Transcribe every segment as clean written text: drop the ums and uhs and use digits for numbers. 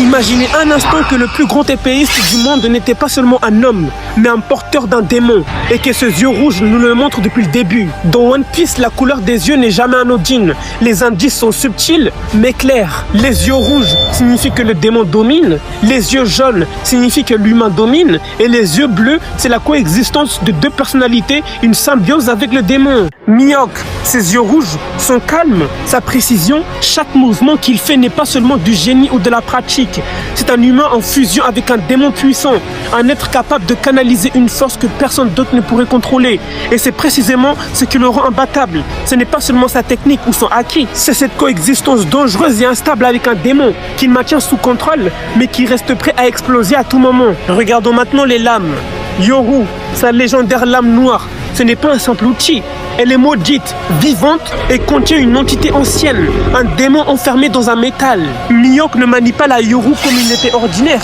Imaginez un instant que le plus grand épéiste du monde n'était pas seulement un homme, mais un porteur d'un démon, et que ce yeux rouge nous le montre depuis le début. Dans One Piece, la couleur des yeux n'est jamais anodine. Les indices sont subtils, mais clairs. Les yeux rouges signifient que le démon domine, les yeux jaunes signifient que l'humain domine, et les yeux bleus, c'est la coexistence de deux personnalités, une symbiose avec le démon. Mihawk, ses yeux rouges sont calmes, sa précision, chaque mouvement qu'il fait n'est pas seulement du génie ou de la pratique. C'est un humain en fusion avec un démon puissant, un être capable de canaliser une force que personne d'autre ne pourrait contrôler. Et c'est précisément ce qui le rend imbattable. Ce n'est pas seulement sa technique ou son acquis, c'est cette coexistence dangereuse et instable avec un démon qu'il maintient sous contrôle, mais qui reste prêt à exploser à tout moment. Regardons maintenant les lames. Yoru, sa légendaire lame noire, ce n'est pas un simple outil. Elle est maudite, vivante et contient une entité ancienne, un démon enfermé dans un métal. Mihawk ne manie pas la Yoru comme une épée ordinaire.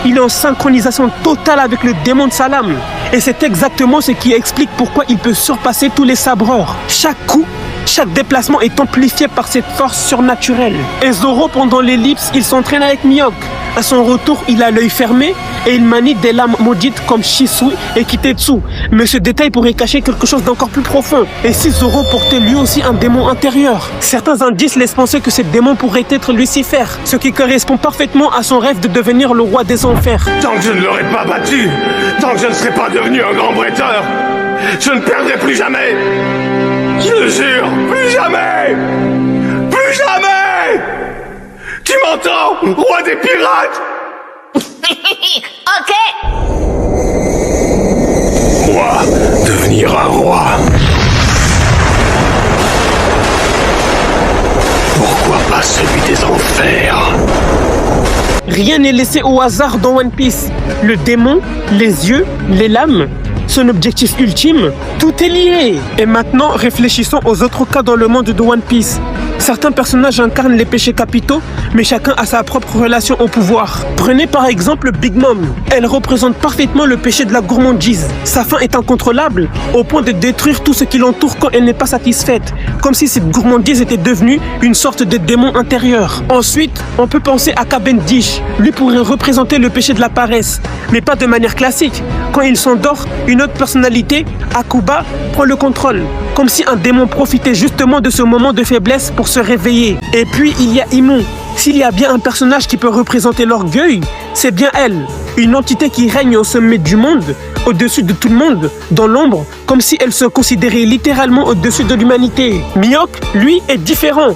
Il est en synchronisation totale avec le démon de sa lame. Et c'est exactement ce qui explique pourquoi il peut surpasser tous les sabreurs. Chaque coup, chaque déplacement est amplifié par cette force surnaturelle. Et Zoro, pendant l'ellipse, il s'entraîne avec Mihawk. À son retour, il a l'œil fermé et il manie des lames maudites comme Shisui et Kitetsu. Mais ce détail pourrait cacher quelque chose d'encore plus profond. Et si Zoro portait lui aussi un démon intérieur? Certains indices laissent penser que ce démon pourrait être Lucifer, ce qui correspond parfaitement à son rêve de devenir le roi des enfers. Tant que je ne l'aurai pas battu, tant que je ne serai pas devenu un grand bretteur, je ne perdrai plus jamais. Je le jure, plus jamais! Plus jamais! Tu m'entends, roi des pirates? Ok. Moi, devenir un roi. Pourquoi pas celui des enfers? Rien n'est laissé au hasard dans One Piece. Le démon, les yeux, les lames, son objectif ultime, tout est lié. Et maintenant, réfléchissons aux autres cas dans le monde de One Piece. Certains personnages incarnent les péchés capitaux, mais chacun a sa propre relation au pouvoir. Prenez par exemple Big Mom. Elle représente parfaitement le péché de la gourmandise. Sa faim est incontrôlable, au point de détruire tout ce qui l'entoure quand elle n'est pas satisfaite, comme si cette gourmandise était devenue une sorte de démon intérieur. Ensuite, on peut penser à Cavendish. Lui pourrait représenter le péché de la paresse, mais pas de manière classique. Quand il s'endort, une autre personnalité, Akuba, prend le contrôle, comme si un démon profitait justement de ce moment de faiblesse pour se réveiller. Et puis il y a Imu. S'il y a bien un personnage qui peut représenter l'orgueil, c'est bien elle. Une entité qui règne au sommet du monde, au-dessus de tout le monde, dans l'ombre, comme si elle se considérait littéralement au-dessus de l'humanité. Mihawk, lui, est différent.